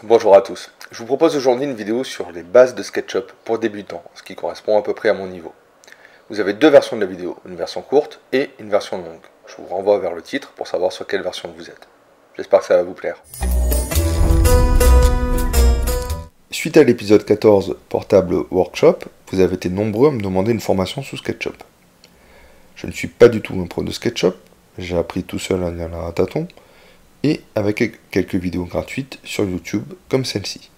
Bonjour à tous, je vous propose aujourd'hui une vidéo sur les bases de SketchUp pour débutants, ce qui correspond à peu près à mon niveau. Vous avez deux versions de la vidéo, une version courte et une version longue. Je vous renvoie vers le titre pour savoir sur quelle version vous êtes. J'espère que ça va vous plaire. Suite à l'épisode 14 Portable Workshop, vous avez été nombreux à me demander une formation sous SketchUp. Je ne suis pas du tout un pro de SketchUp, j'ai appris tout seul à la tâton, et avec quelques vidéos gratuites sur YouTube comme celle-ci.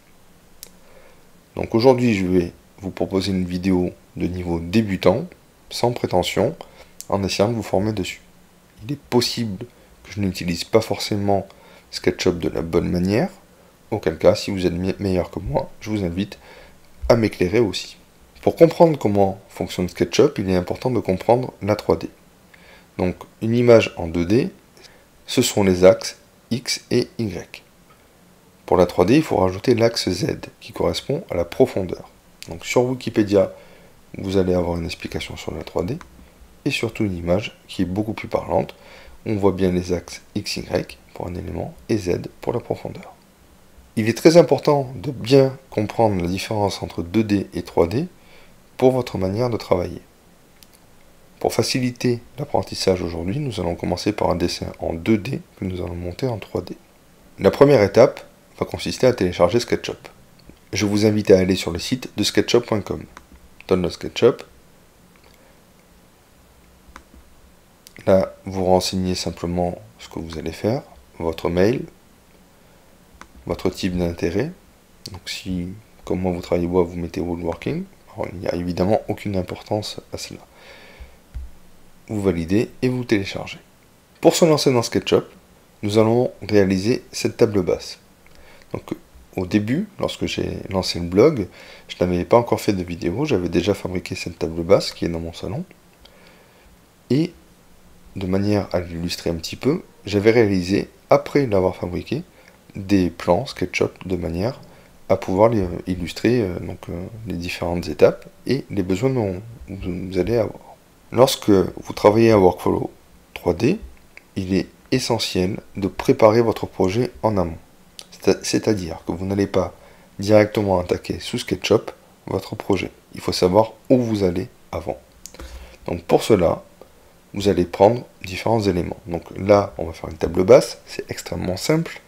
Donc aujourd'hui je vais vous proposer une vidéo de niveau débutant, sans prétention, en essayant de vous former dessus. Il est possible que je n'utilise pas forcément SketchUp de la bonne manière, auquel cas si vous êtes meilleur que moi, je vous invite à m'éclairer aussi. Pour comprendre comment fonctionne SketchUp, il est important de comprendre la 3D. Donc une image en 2D, ce sont les axes X et Y. Pour la 3D, il faut rajouter l'axe Z, qui correspond à la profondeur. Donc sur Wikipédia, vous allez avoir une explication sur la 3D, et surtout une image qui est beaucoup plus parlante. On voit bien les axes X, Y pour un élément, et Z pour la profondeur. Il est très important de bien comprendre la différence entre 2D et 3D pour votre manière de travailler. Pour faciliter l'apprentissage aujourd'hui, nous allons commencer par un dessin en 2D que nous allons monter en 3D. La première étape va consister à télécharger SketchUp. Je vous invite à aller sur le site de sketchup.com. Download SketchUp. Là, vous renseignez simplement ce que vous allez faire, votre mail, votre type d'intérêt. Donc si, comme moi, vous travaillez bois, vous mettez woodworking. Alors, il n'y a évidemment aucune importance à cela. Vous validez et vous téléchargez. Pour se lancer dans SketchUp, nous allons réaliser cette table basse. Donc au début, lorsque j'ai lancé le blog, je n'avais pas encore fait de vidéo, j'avais déjà fabriqué cette table basse qui est dans mon salon. Et de manière à l'illustrer un petit peu, j'avais réalisé, après l'avoir fabriqué, des plans SketchUp de manière à pouvoir les illustrer les différentes étapes et les besoins dont vous allez avoir. Lorsque vous travaillez à Workflow 3D, il est essentiel de préparer votre projet en amont. C'est-à-dire que vous n'allez pas directement attaquer sous SketchUp votre projet. Il faut savoir où vous allez avant. Donc pour cela, vous allez prendre différents éléments. Donc là, on va faire une table basse, c'est extrêmement simple.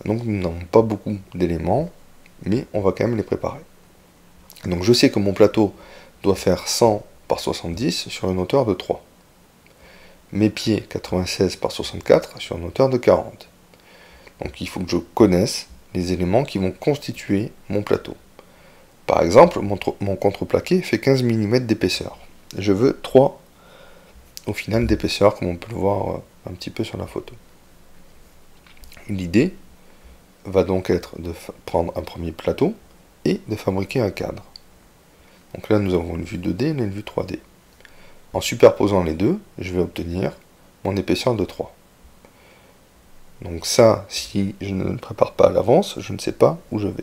Donc nous n'avons pas beaucoup d'éléments, mais on va quand même les préparer. Donc je sais que mon plateau doit faire 100 par 70 sur une hauteur de 3. Mes pieds 96 par 64 sur une hauteur de 40. Donc il faut que je connaisse les éléments qui vont constituer mon plateau. Par exemple, mon contreplaqué fait 15 mm d'épaisseur. Je veux 3 au final d'épaisseur, comme on peut le voir un petit peu sur la photo. L'idée va donc être de prendre un premier plateau et de fabriquer un cadre. Donc là, nous avons une vue 2D et une vue 3D. En superposant les deux, je vais obtenir mon épaisseur de 3. Donc ça, si je ne le prépare pas à l'avance, je ne sais pas où je vais.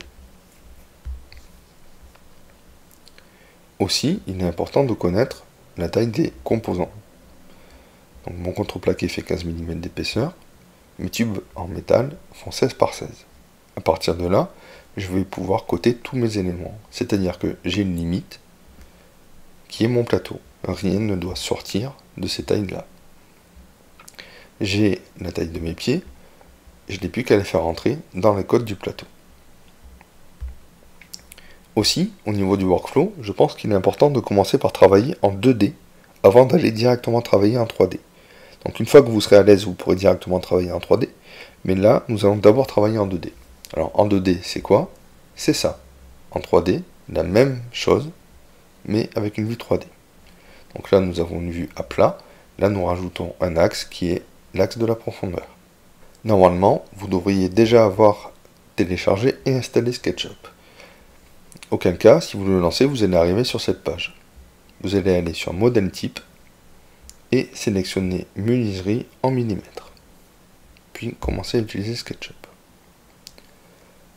Aussi, il est important de connaître la taille des composants. Donc mon contreplaqué fait 15 mm d'épaisseur, mes tubes en métal font 16 par 16. À partir de là, je vais pouvoir coter tous mes éléments. C'est-à-dire que j'ai une limite qui est mon plateau. Rien ne doit sortir de ces tailles-là. J'ai la taille de mes pieds, je n'ai plus qu'à les faire rentrer dans les codes du plateau. Aussi, au niveau du workflow, je pense qu'il est important de commencer par travailler en 2D avant d'aller directement travailler en 3D. Donc une fois que vous serez à l'aise, vous pourrez directement travailler en 3D, mais là, nous allons d'abord travailler en 2D. Alors en 2D, c'est quoi? C'est ça. En 3D, la même chose, mais avec une vue 3D. Donc là, nous avons une vue à plat. Là, nous rajoutons un axe qui est l'axe de la profondeur. Normalement, vous devriez déjà avoir téléchargé et installé SketchUp. Auquel cas, si vous le lancez, vous allez arriver sur cette page. Vous allez aller sur Modèle type et sélectionner Menuiserie en millimètres. Puis commencer à utiliser SketchUp.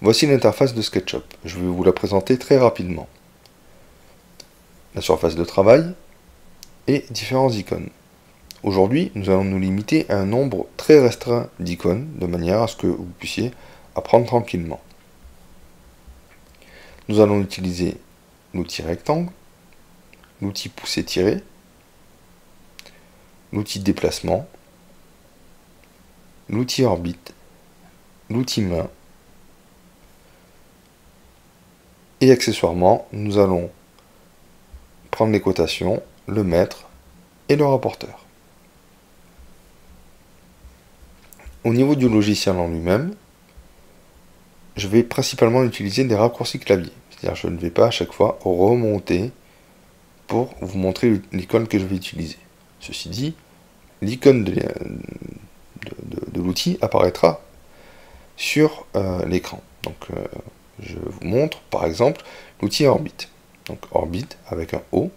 Voici l'interface de SketchUp. Je vais vous la présenter très rapidement. La surface de travail et différents icônes. Aujourd'hui, nous allons nous limiter à un nombre très restreint d'icônes, de manière à ce que vous puissiez apprendre tranquillement. Nous allons utiliser l'outil rectangle, l'outil pousser-tirer, l'outil déplacement, l'outil orbite, l'outil main, et accessoirement, nous allons prendre les cotations, le mètre et le rapporteur. Au niveau du logiciel en lui-même, je vais principalement utiliser des raccourcis clavier. C'est-à-dire je ne vais pas à chaque fois remonter pour vous montrer l'icône que je vais utiliser. Ceci dit, l'icône de l'outil apparaîtra sur l'écran. Donc je vous montre par exemple l'outil orbite. Donc orbite avec un O.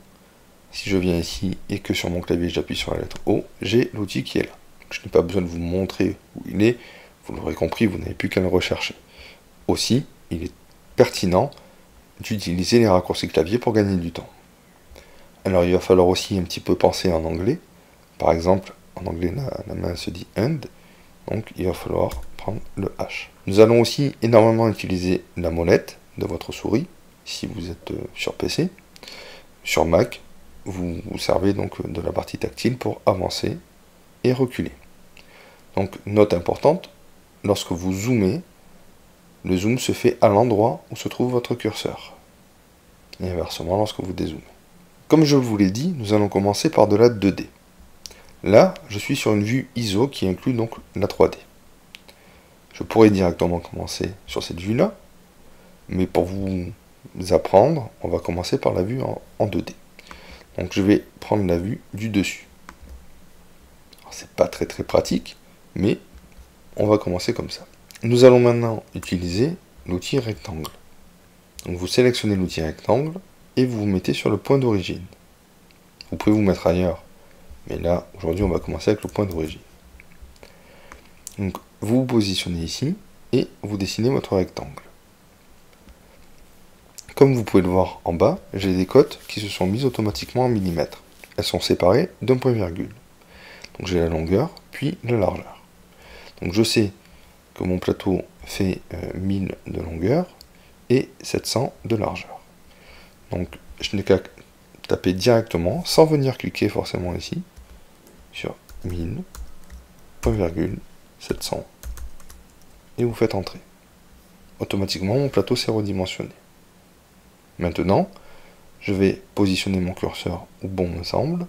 Si je viens ici et que sur mon clavier j'appuie sur la lettre O, j'ai l'outil qui est là. Donc, je n'ai pas besoin de vous montrer où il est. Vous l'aurez compris, vous n'avez plus qu'à le rechercher. Aussi, il est pertinent d'utiliser les raccourcis clavier pour gagner du temps. Alors il va falloir aussi un petit peu penser en anglais. Par exemple, en anglais la main se dit hand, donc il va falloir prendre le H. Nous allons aussi énormément utiliser la molette de votre souris, si vous êtes sur PC. Sur Mac, vous vous servez donc de la partie tactile pour avancer et reculer. Donc note importante, lorsque vous zoomez, le zoom se fait à l'endroit où se trouve votre curseur. Et inversement lorsque vous dézoomez. Comme je vous l'ai dit, nous allons commencer par de la 2D. Là, je suis sur une vue ISO qui inclut donc la 3D. Je pourrais directement commencer sur cette vue-là, mais pour vous apprendre, on va commencer par la vue en 2D. Donc je vais prendre la vue du dessus. C'est pas très pratique, mais on va commencer comme ça. Nous allons maintenant utiliser l'outil rectangle. Donc vous sélectionnez l'outil rectangle et vous vous mettez sur le point d'origine. Vous pouvez vous mettre ailleurs, mais là, aujourd'hui, on va commencer avec le point d'origine. Donc vous vous positionnez ici et vous dessinez votre rectangle. Comme vous pouvez le voir en bas, j'ai des cotes qui se sont mises automatiquement en millimètres. Elles sont séparées d'un point-virgule. Donc j'ai la longueur, puis la largeur. Donc je sais que mon plateau fait 1000 de longueur et 700 de largeur. Donc je n'ai qu'à taper directement, sans venir cliquer forcément ici, sur 1000, point virgule, 700, et vous faites entrer. Automatiquement, mon plateau s'est redimensionné. Maintenant, je vais positionner mon curseur où bon me semble,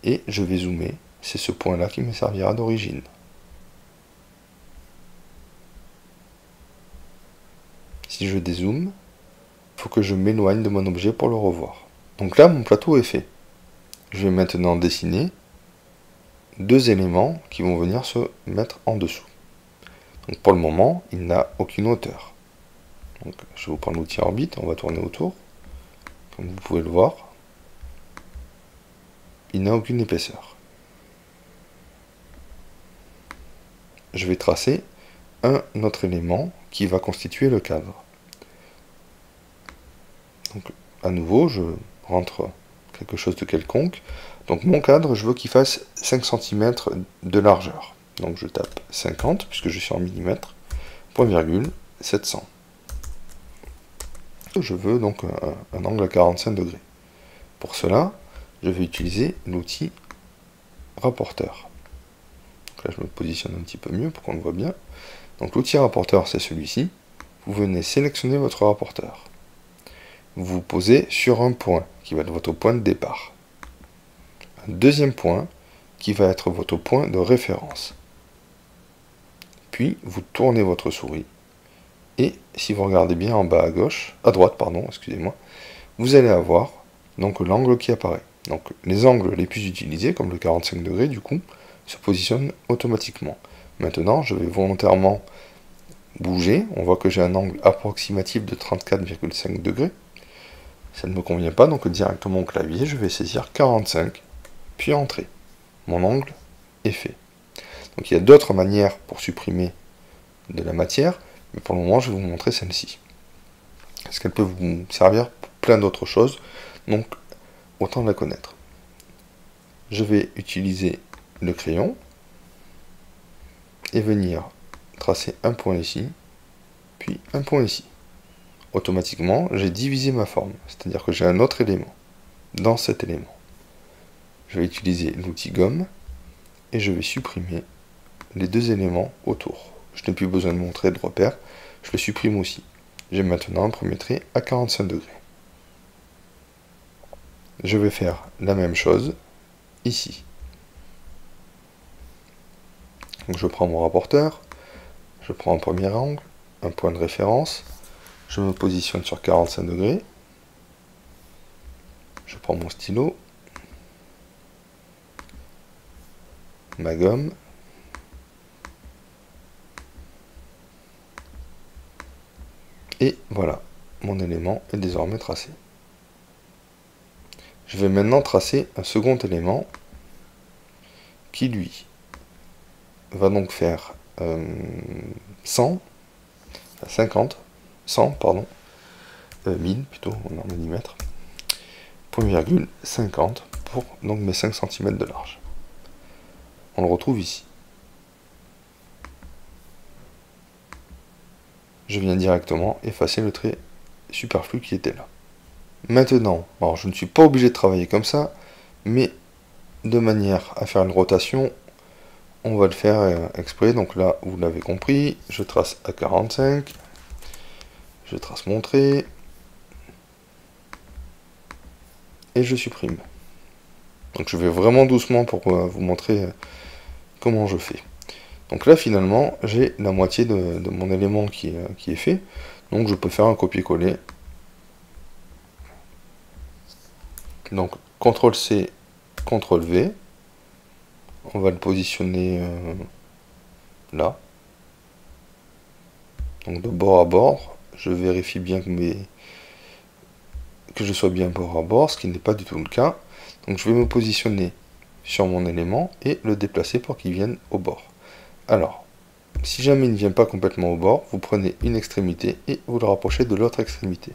et je vais zoomer. C'est ce point-là qui me servira d'origine. Si je dézoome, il faut que je m'éloigne de mon objet pour le revoir. Donc là, mon plateau est fait. Je vais maintenant dessiner deux éléments qui vont venir se mettre en dessous. Donc pour le moment, il n'a aucune hauteur. Donc je vais vous prendre l'outil orbite, on va tourner autour. Comme vous pouvez le voir, il n'a aucune épaisseur. Je vais tracer un autre élément qui va constituer le cadre. Donc à nouveau, je rentre quelque chose de quelconque. Donc mon cadre, je veux qu'il fasse 5 cm de largeur. Donc je tape 50, puisque je suis en millimètres, point virgule, 700. Je veux donc un angle à 45 degrés. Pour cela, je vais utiliser l'outil rapporteur. Donc là, je me positionne un petit peu mieux pour qu'on le voit bien. Donc l'outil rapporteur, c'est celui-ci. Vous venez sélectionner votre rapporteur. Vous vous posez sur un point, qui va être votre point de départ. Un deuxième point, qui va être votre point de référence. Puis, vous tournez votre souris. Et si vous regardez bien en bas à gauche, à droite, pardon, excusez-moi, vous allez avoir donc l'angle qui apparaît. Donc les angles les plus utilisés, comme le 45 degrés du coup, se positionnent automatiquement. Maintenant, je vais volontairement bouger. On voit que j'ai un angle approximatif de 34,5 degrés. Ça ne me convient pas, donc directement au clavier, je vais saisir 45, puis entrer. Mon angle est fait. Donc il y a d'autres manières pour supprimer de la matière, mais pour le moment, je vais vous montrer celle-ci. Parce qu'elle peut vous servir pour plein d'autres choses, donc autant la connaître. Je vais utiliser le crayon et venir tracer un point ici puis un point ici. Automatiquement, j'ai divisé ma forme, c'est-à-dire que j'ai un autre élément dans cet élément. Je vais utiliser l'outil gomme et je vais supprimer les deux éléments autour. Je n'ai plus besoin de mon trait de repère, je le supprime aussi. J'ai maintenant un premier trait à 45 degrés. Je vais faire la même chose ici. Donc je prends mon rapporteur, je prends un premier angle, un point de référence, je me positionne sur 45 degrés, je prends mon stylo, ma gomme, et voilà, mon élément est désormais tracé. Je vais maintenant tracer un second élément qui, lui, va donc faire 100, 1000 plutôt, en millimètres, point virgule 50 pour donc mes 5 cm de large. On le retrouve ici. Je viens directement effacer le trait superflu qui était là. Maintenant, alors je ne suis pas obligé de travailler comme ça, mais de manière à faire une rotation, on va le faire exprès. Donc là, vous l'avez compris, je trace à 45, je trace mon trait, et je supprime. Donc je vais vraiment doucement pour vous montrer comment je fais. Donc là, finalement, j'ai la moitié de mon élément qui est fait. Donc je peux faire un copier-coller. Donc CTRL-C, CTRL-V. On va le positionner là. Donc de bord à bord. Je vérifie bien que je sois bien bord à bord, ce qui n'est pas du tout le cas. Donc je vais me positionner sur mon élément et le déplacer pour qu'il vienne au bord. Alors, si jamais il ne vient pas complètement au bord, vous prenez une extrémité et vous le rapprochez de l'autre extrémité.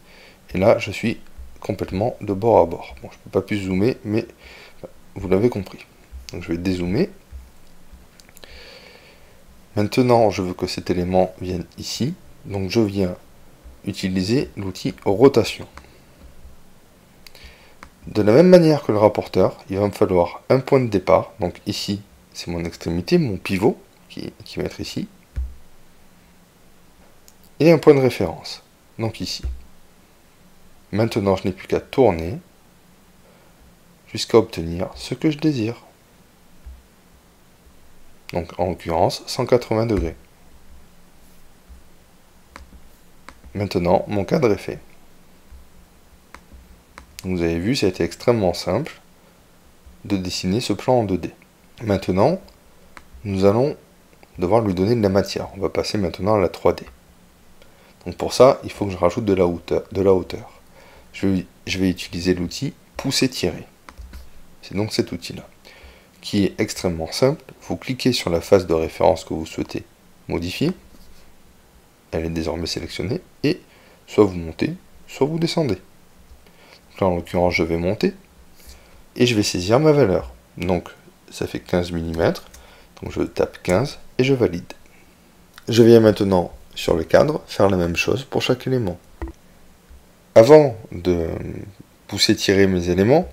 Et là, je suis complètement de bord à bord. Bon, je ne peux pas plus zoomer, mais vous l'avez compris. Donc je vais dézoomer. Maintenant, je veux que cet élément vienne ici. Donc je viens utiliser l'outil rotation. De la même manière que le rapporteur, il va me falloir un point de départ. Donc ici, c'est mon extrémité, mon pivot, qui va être ici. Et un point de référence, donc ici. Maintenant, je n'ai plus qu'à tourner jusqu'à obtenir ce que je désire. Donc en l'occurrence, 180 degrés. Maintenant, mon cadre est fait. Vous avez vu, ça a été extrêmement simple de dessiner ce plan en 2D. Maintenant, nous allons devoir lui donner de la matière. On va passer maintenant à la 3D. Donc pour ça, il faut que je rajoute de la hauteur. Je vais utiliser l'outil pousser-tirer. C'est donc cet outil-là, qui est extrêmement simple. Vous cliquez sur la face de référence que vous souhaitez modifier. Elle est désormais sélectionnée. Et soit vous montez, soit vous descendez. Là, en l'occurrence, je vais monter et je vais saisir ma valeur. Donc, ça fait 15 mm. Donc, je tape 15 et je valide. Je viens maintenant sur le cadre faire la même chose pour chaque élément. Avant de pousser-tirer mes éléments,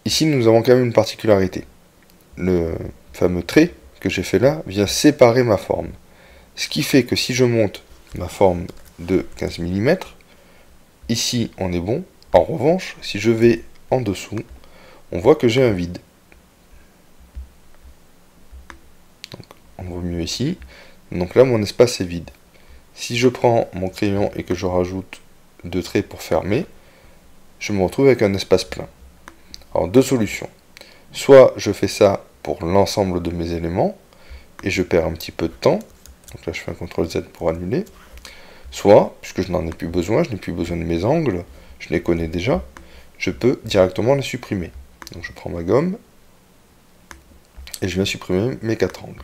ici, nous avons quand même une particularité. Le fameux trait que j'ai fait là vient séparer ma forme. Ce qui fait que si je monte ma forme de 15 mm, ici, on est bon. En revanche, si je vais en dessous, on voit que j'ai un vide. Donc, on voit mieux ici. Donc là, mon espace est vide. Si je prends mon crayon et que je rajoute 2 traits pour fermer, je me retrouve avec un espace plein. Alors, deux solutions. Soit je fais ça pour l'ensemble de mes éléments, et je perds un petit peu de temps. Donc là, je fais un CTRL-Z pour annuler. Soit, puisque je n'en ai plus besoin, je n'ai plus besoin de mes angles, je les connais déjà, je peux directement les supprimer. Donc je prends ma gomme et je viens supprimer mes 4 angles.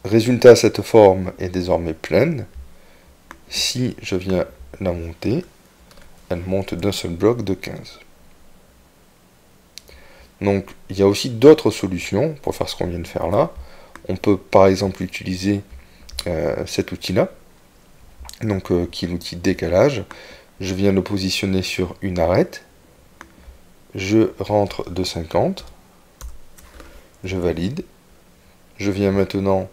Résultat, cette forme est désormais pleine. Si je viens la monter, elle monte d'un seul bloc de 15. Donc il y a aussi d'autres solutions pour faire ce qu'on vient de faire là. On peut par exemple utiliser cet outil-là, donc qui est l'outil décalage. Je viens le positionner sur une arête. Je rentre de 50. Je valide. Je viens maintenant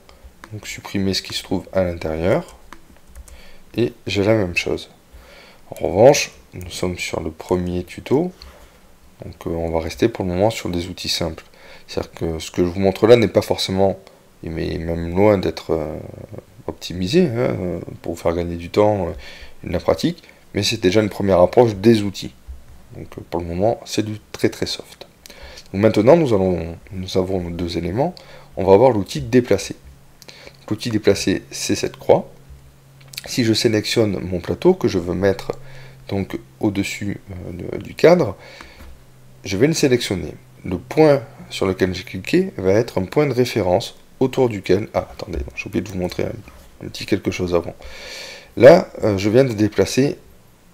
donc, supprimer ce qui se trouve à l'intérieur. Et j'ai la même chose. En revanche, nous sommes sur le premier tuto. Donc on va rester pour le moment sur des outils simples. C'est-à-dire que ce que je vous montre là n'est pas forcément, mais même loin d'être optimisé, hein, pour vous faire gagner du temps et de la pratique, mais c'est déjà une première approche des outils. Donc pour le moment, c'est du très très soft. Donc maintenant, nous avons nos deux éléments. On va avoir l'outil déplacer. L'outil déplacer, c'est cette croix. Si je sélectionne mon plateau que je veux mettre donc au-dessus du cadre, je vais le sélectionner. Le point sur lequel j'ai cliqué va être un point de référence autour duquel... Ah, attendez, j'ai oublié de vous montrer un petit quelque chose avant. Là, je viens de déplacer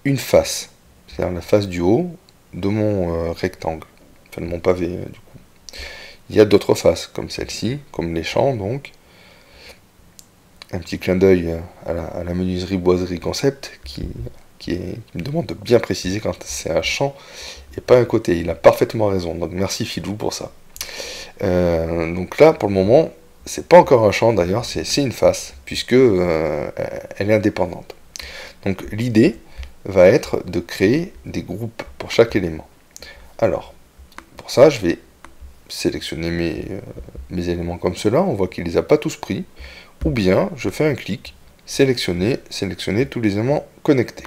une face, c'est-à-dire la face du haut de mon rectangle, enfin de mon pavé du coup. Il y a d'autres faces, comme celle-ci, comme les champs donc. Un petit clin d'œil à la menuiserie boiserie concept qui me demande de bien préciser quand c'est un champ et pas un côté. Il a parfaitement raison, donc merci Philou pour ça. Donc là, pour le moment, c'est pas encore un champ d'ailleurs, c'est une face, puisque elle est indépendante. Donc l'idée va être de créer des groupes pour chaque élément. Alors, pour ça, je vais sélectionner mes éléments comme cela, on voit qu'il ne les a pas tous pris, ou bien je fais un clic, sélectionner tous les éléments connectés.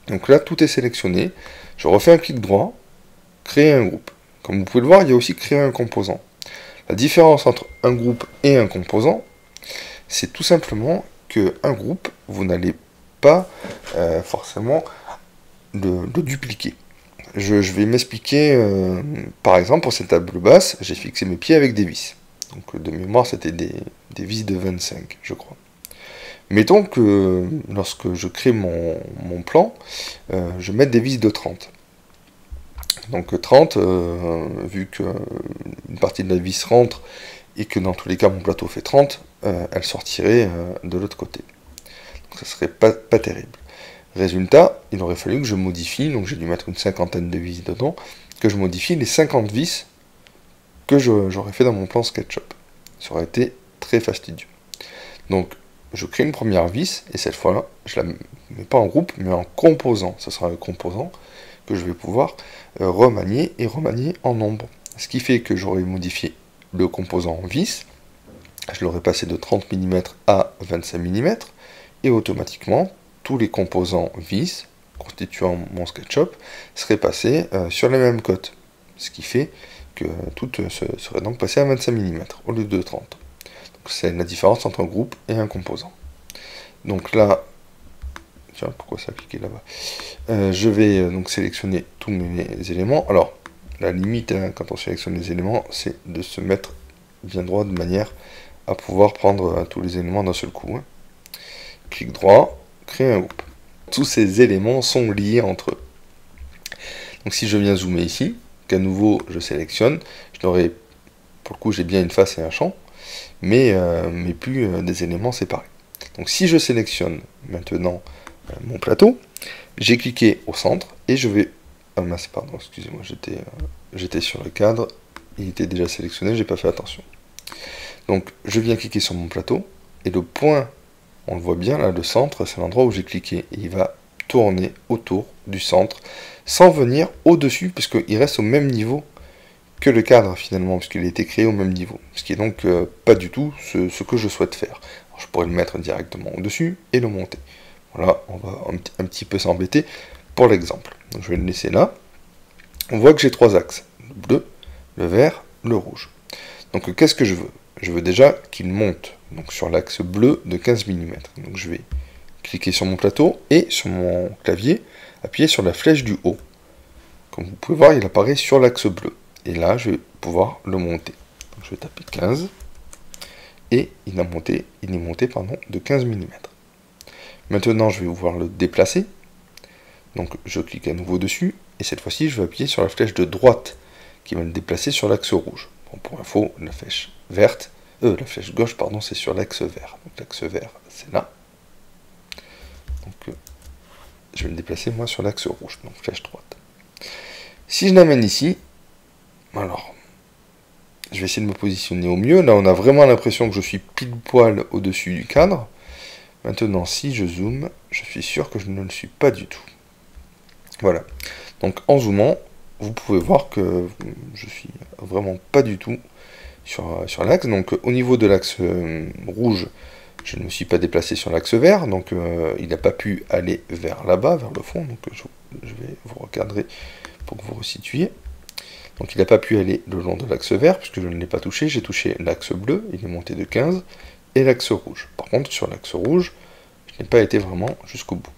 Donc là, tout est sélectionné. Je refais un clic droit, créer un groupe. Comme vous pouvez le voir, il y a aussi créer un composant. La différence entre un groupe et un composant, c'est tout simplement qu'un groupe, vous n'allez pas forcément le dupliquer. Je vais m'expliquer, par exemple, pour cette table basse, j'ai fixé mes pieds avec des vis. Donc de mémoire, c'était des vis de 25, je crois. Mettons que lorsque je crée mon plan, je mette des vis de 30. Donc 30, vu qu'une partie de la vis rentre et que dans tous les cas mon plateau fait 30, elle sortirait de l'autre côté. Donc ça serait pas terrible. Résultat, il aurait fallu que je modifie, donc j'ai dû mettre une cinquantaine de vis dedans, que je modifie les 50 vis que j'aurais fait dans mon plan SketchUp. Ça aurait été très fastidieux. Donc je crée une première vis, et cette fois-là, je la mets pas en groupe, mais en composant. Ce sera un composant que je vais pouvoir remanier et remanier en nombre. Ce qui fait que j'aurais modifié le composant en vis, je l'aurais passé de 30 mm à 25 mm, et automatiquement, tous les composants vis constituant mon SketchUp seraient passés sur les mêmes cotes. Ce qui fait que tout serait donc passé à 25 mm au lieu de 30. C'est la différence entre un groupe et un composant. Donc là, tiens, pourquoi ça a cliqué là-bas, je vais donc sélectionner tous mes éléments. Alors, la limite, hein, quand on sélectionne les éléments, c'est de se mettre bien droit de manière à pouvoir prendre tous les éléments d'un seul coup. Hein. Clic droit, créer un groupe. Tous ces éléments sont liés entre eux. Donc si je viens zoomer ici, qu'à nouveau je sélectionne, je n'aurai, pour le coup j'ai bien une face et un champ, mais plus des éléments séparés. Donc si je sélectionne maintenant mon plateau, j'ai cliqué au centre et je vais... Ah mince, pardon, excusez-moi, j'étais sur le cadre, il était déjà sélectionné, j'ai pas fait attention. Donc je viens cliquer sur mon plateau, et le point, on le voit bien là, le centre, c'est l'endroit où j'ai cliqué, et il va tourner autour du centre, sans venir au-dessus, puisqu'il reste au même niveau que le cadre finalement, puisqu'il a été créé au même niveau. Ce qui est donc pas du tout ce que je souhaite faire. Alors, je pourrais le mettre directement au-dessus et le monter. Voilà, on va un petit peu s'embêter pour l'exemple. Je vais le laisser là. On voit que j'ai trois axes, le bleu, le vert, le rouge. Donc qu'est-ce que je veux? Je veux déjà qu'il monte donc, sur l'axe bleu de 15 mm. Donc je vais cliquer sur mon plateau et sur mon clavier, appuyer sur la flèche du haut. Comme vous pouvez voir, il apparaît sur l'axe bleu. Et là, je vais pouvoir le monter. Donc, je vais taper 15. Et il est monté de 15 mm. Maintenant, je vais pouvoir le déplacer. Donc, je clique à nouveau dessus. Et cette fois-ci, je vais appuyer sur la flèche de droite qui va le déplacer sur l'axe rouge. Bon, pour info, la flèche verte, la flèche gauche, pardon, c'est sur l'axe vert. Donc l'axe vert, c'est là. Donc je vais le déplacer moi sur l'axe rouge, donc flèche droite. Si je l'amène ici, alors, je vais essayer de me positionner au mieux. Là, on a vraiment l'impression que je suis pile poil au-dessus du cadre. Maintenant, si je zoome, je suis sûr que je ne le suis pas du tout. Voilà. Donc, en zoomant, vous pouvez voir que je suis vraiment pas du tout sur l'axe. Donc, au niveau de l'axe rouge, je ne me suis pas déplacé sur l'axe vert. Donc, il n'a pas pu aller vers là-bas, vers le fond. Donc, je vais vous recadrer pour que vous resituiez. Donc, il n'a pas pu aller le long de l'axe vert, puisque je ne l'ai pas touché. J'ai touché l'axe bleu, il est monté de 15, et l'axe rouge. Par contre, sur l'axe rouge, je n'ai pas été vraiment jusqu'au bout.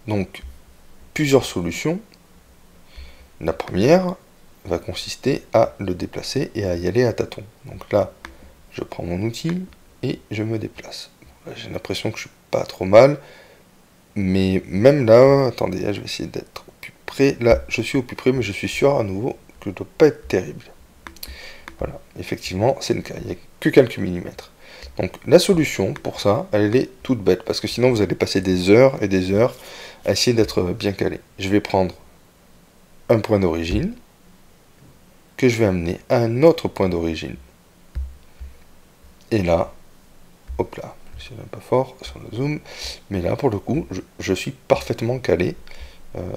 Donc, plusieurs solutions. La première va consister à le déplacer et à y aller à tâtons. Donc là, je prends mon outil et je me déplace. J'ai l'impression que je suis pas trop mal, mais même là, attendez, je vais essayer d'être au plus près. Là, je suis au plus près, mais je suis sûr à nouveau que je ne dois pas être terrible. Voilà, effectivement, c'est le cas. Il n'y a que quelques millimètres. Donc la solution pour ça, elle est toute bête, parce que sinon vous allez passer des heures et des heures à essayer d'être bien calé. Je vais prendre un point d'origine, que je vais amener à un autre point d'origine. Et là, hop là, je suis même pas fort sur le zoom, mais là pour le coup, je suis parfaitement calé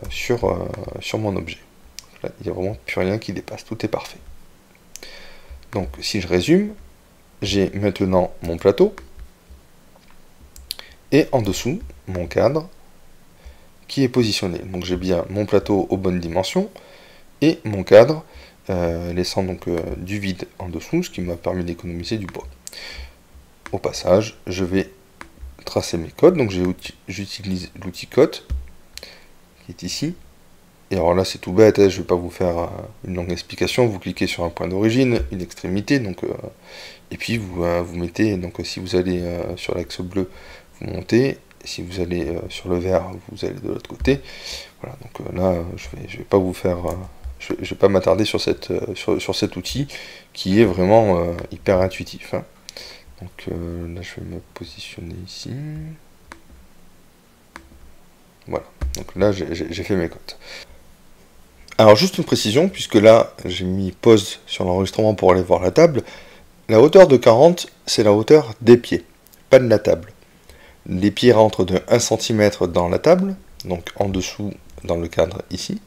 sur mon objet. Là, il n'y a vraiment plus rien qui dépasse, tout est parfait. Donc si je résume, j'ai maintenant mon plateau, et en dessous, mon cadre, qui est positionné. Donc j'ai bien mon plateau aux bonnes dimensions, et mon cadre, laissant donc du vide en dessous, ce qui m'a permis d'économiser du bois. Au passage, je vais tracer mes codes, donc j'utilise l'outil code, qui est ici. Et alors là c'est tout bête, hein, je ne vais pas vous faire une longue explication, vous cliquez sur un point d'origine, une extrémité, donc, et puis vous mettez, donc si vous allez sur l'axe bleu, vous montez, et si vous allez sur le vert, vous allez de l'autre côté. Voilà, donc là je vais pas vous faire, je vais pas m'attarder sur cet outil qui est vraiment hyper intuitif. Hein. Donc là je vais me positionner ici. Voilà, donc là j'ai fait mes codes. Alors juste une précision, puisque là j'ai mis pause sur l'enregistrement pour aller voir la table, la hauteur de 40 c'est la hauteur des pieds, pas de la table. Les pieds rentrent de 1 cm dans la table, donc en dessous dans le cadre ici.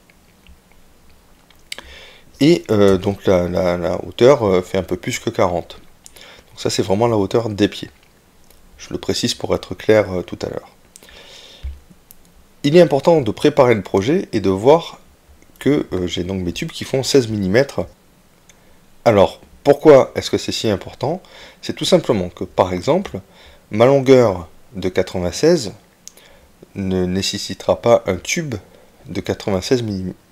Et donc la hauteur fait un peu plus que 40. Donc ça c'est vraiment la hauteur des pieds. Je le précise pour être clair tout à l'heure. Il est important de préparer le projet et de voir que j'ai donc mes tubes qui font 16 mm. Alors, pourquoi est-ce que c'est si important? C'est tout simplement que, par exemple, ma longueur de 96 ne nécessitera pas un tube de 96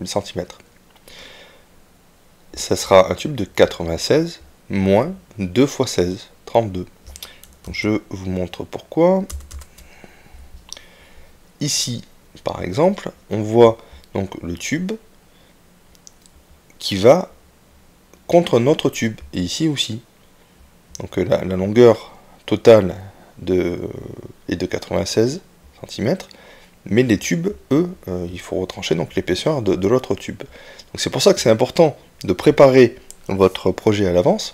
cm. Ça sera un tube de 96 moins 2 x 16, 32. Je vous montre pourquoi. Ici, par exemple, on voit donc le tube qui va contre notre tube, et ici aussi. Donc la longueur totale est de 96 cm, mais les tubes, eux, il faut retrancher donc l'épaisseur de l'autre tube. Donc c'est pour ça que c'est important de préparer votre projet à l'avance,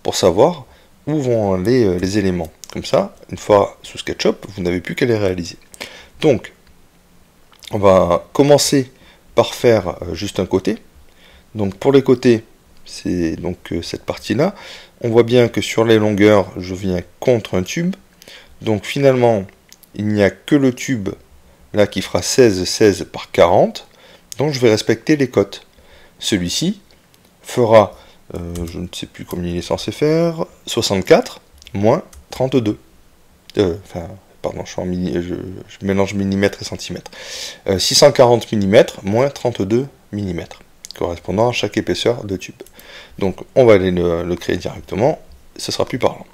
pour savoir où vont aller les éléments. Comme ça, une fois sous SketchUp, vous n'avez plus qu'à les réaliser. Donc, on va commencer par faire juste un côté. Donc pour les côtés, c'est donc cette partie-là. On voit bien que sur les longueurs, je viens contre un tube. Donc finalement, il n'y a que le tube là qui fera 16 par 40. Donc je vais respecter les cotes. Celui-ci fera, je ne sais plus combien il est censé faire, 64 moins 32. Pardon, je mélange millimètres et centimètres. 640 mm moins 32 mm. Correspondant à chaque épaisseur de tube. Donc on va aller le créer directement, ce sera plus parlant.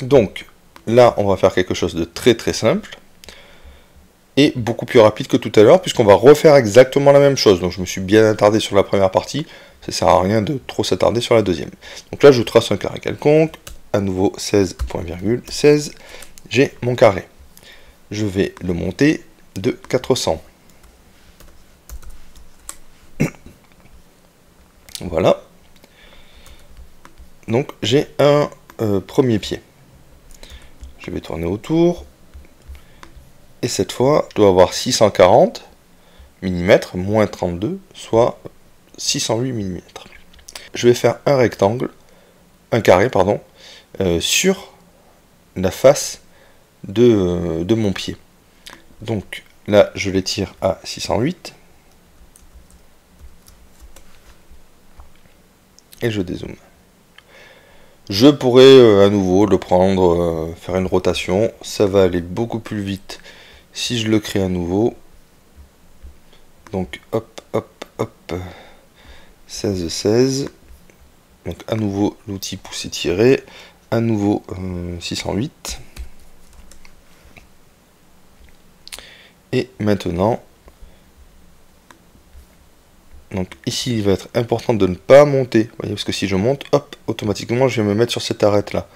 Donc là on va faire quelque chose de très très simple. et beaucoup plus rapide que tout à l'heure, puisqu'on va refaire exactement la même chose. Donc je me suis bien attardé sur la première partie, ça sert à rien de trop s'attarder sur la deuxième. Donc là je trace un carré quelconque, à nouveau 16, point virgule, 16, j'ai mon carré. Je vais le monter de 400. Voilà. Donc j'ai un premier pied. Je vais tourner autour. Et cette fois, je dois avoir 640 mm, moins 32, soit 608 mm. Je vais faire un carré, pardon, sur la face de mon pied. Donc là, je l'étire à 608. Et je dézoome. Je pourrais à nouveau le prendre, faire une rotation. Ça va aller beaucoup plus vite si je le crée à nouveau. Donc hop, hop, hop. 16, 16. Donc à nouveau l'outil pousser tirer. À nouveau 608. Et maintenant, donc ici il va être important de ne pas monter, vous voyez, parce que si je monte, hop, automatiquement je vais me mettre sur cette arête là.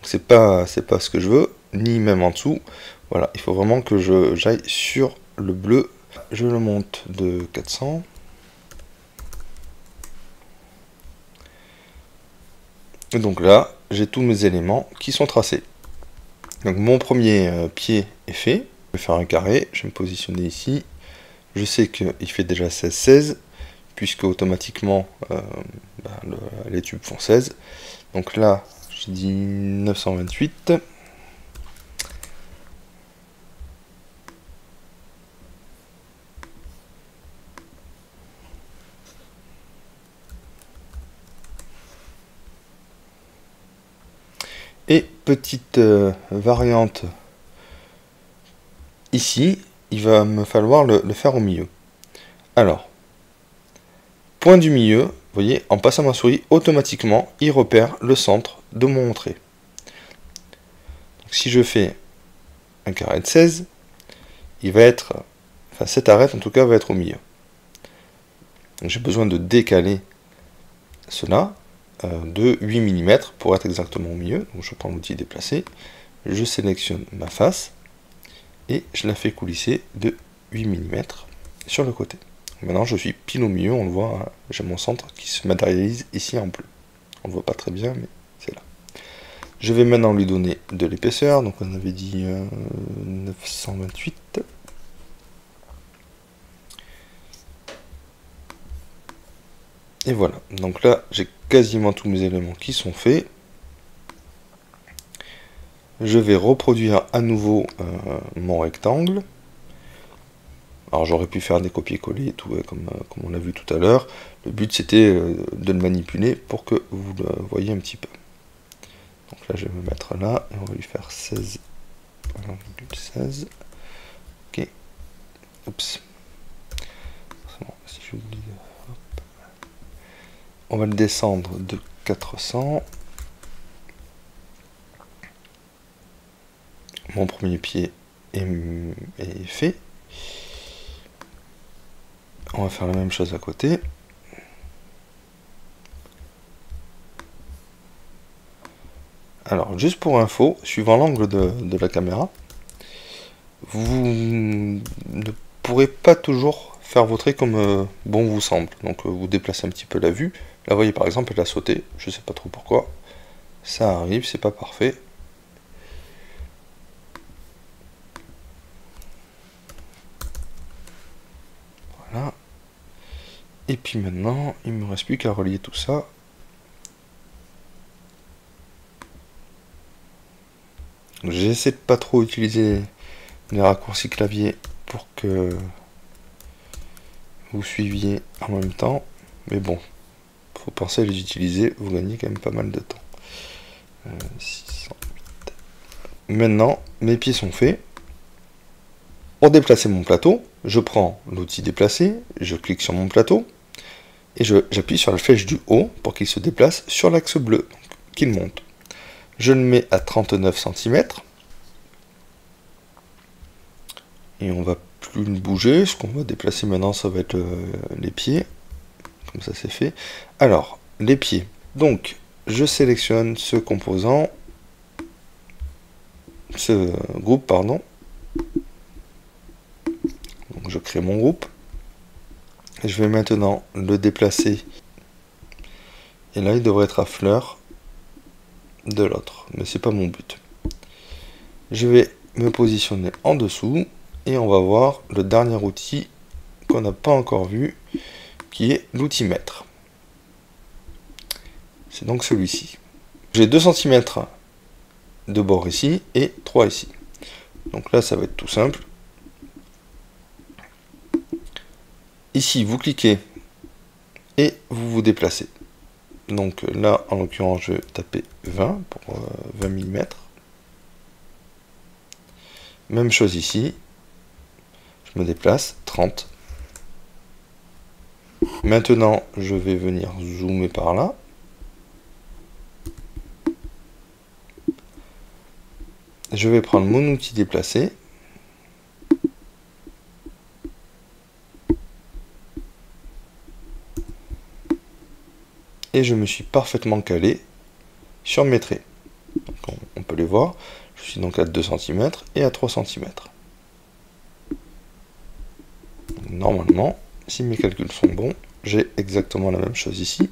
C'est pas ce que je veux, ni même en dessous. Voilà, il faut vraiment que j'aille sur le bleu. Je le monte de 400. Et donc là, j'ai tous mes éléments qui sont tracés. Donc mon premier pied est fait. Je vais faire un carré, je vais me positionner ici. Je sais qu'il fait déjà 16, 16. Puisque automatiquement les tubes font 16. Donc là, j'ai dit 928. Et petite variante ici, il va me falloir le faire au milieu. Alors, point du milieu, vous voyez, en passant ma souris, automatiquement, il repère le centre de mon trait. Donc, si je fais un carré de 16, il va être, enfin cette arête en tout cas va être au milieu. Donc j'ai besoin de décaler cela de 8 mm pour être exactement au milieu. Donc je prends l'outil déplacer, je sélectionne ma face et je la fais coulisser de 8 mm sur le côté. Maintenant je suis pile au milieu, on le voit, j'ai mon centre qui se matérialise ici en bleu. On le voit pas très bien, mais c'est là. Je vais maintenant lui donner de l'épaisseur, donc on avait dit 928. Et voilà, donc là j'ai quasiment tous mes éléments qui sont faits. Je vais reproduire à nouveau mon rectangle. Alors j'aurais pu faire des copier-coller et tout, comme on l'a vu tout à l'heure. Le but c'était de le manipuler pour que vous le voyez un petit peu. Donc là je vais me mettre là, et on va lui faire 16. 16. Ok. Oups. Bon, si j'oublie. On va le descendre de 400. Mon premier pied est fait. On va faire la même chose à côté. Alors, juste pour info, suivant l'angle de la caméra, vous ne pourrez pas toujours faire vos traits comme bon vous semble. Donc, vous déplacez un petit peu la vue. Là, vous voyez, par exemple, elle a sauté. Je ne sais pas trop pourquoi. Ça arrive, c'est pas parfait. Voilà. Et puis maintenant, il me reste plus qu'à relier tout ça. J'essaie de pas trop utiliser les raccourcis clavier pour que vous suiviez en même temps. Mais bon, faut penser à les utiliser, vous gagnez quand même pas mal de temps. 608. Maintenant, mes pieds sont faits. Pour déplacer mon plateau, je prends l'outil déplacer, je clique sur mon plateau, et j'appuie sur la flèche du haut pour qu'il se déplace sur l'axe bleu, qu'il monte. Je le mets à 39 cm. Et on va plus le bouger. Ce qu'on va déplacer maintenant, ça va être les pieds. Comme ça, c'est fait. Alors, les pieds. Donc, je sélectionne ce composant, ce groupe, pardon. Donc, je crée mon groupe. Et je vais maintenant le déplacer. Et là, il devrait être à fleur de l'autre. Mais c'est pas mon but. Je vais me positionner en dessous. Et on va voir le dernier outil qu'on n'a pas encore vu, qui est l'outil mètre. C'est donc celui-ci. J'ai 2 cm de bord ici et 3 ici. Donc là, ça va être tout simple. Ici, vous cliquez et vous vous déplacez. Donc là, en l'occurrence, je vais taper 20 pour 20 mm. Même chose ici. Je me déplace 30. Maintenant, je vais venir zoomer par là. Je vais prendre mon outil déplacé. Et je me suis parfaitement calé sur mes traits. Donc on peut les voir. Je suis donc à 2 cm et à 3 cm. Normalement, si mes calculs sont bons, j'ai exactement la même chose ici.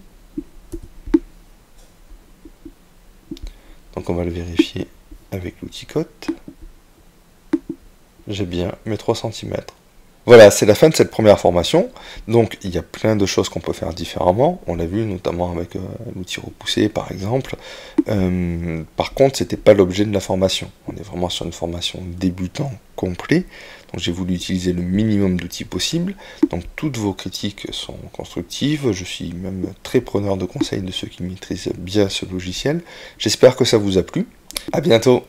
Donc on va le vérifier avec l'outil cote. J'ai bien mes 3 cm. Voilà, c'est la fin de cette première formation. Donc il y a plein de choses qu'on peut faire différemment. On l'a vu notamment avec l'outil repoussé par exemple. Par contre, c'était pas l'objet de la formation. On est vraiment sur une formation débutant complet. Donc j'ai voulu utiliser le minimum d'outils possible. Donc toutes vos critiques sont constructives. Je suis même très preneur de conseils de ceux qui maîtrisent bien ce logiciel. J'espère que ça vous a plu. À bientôt.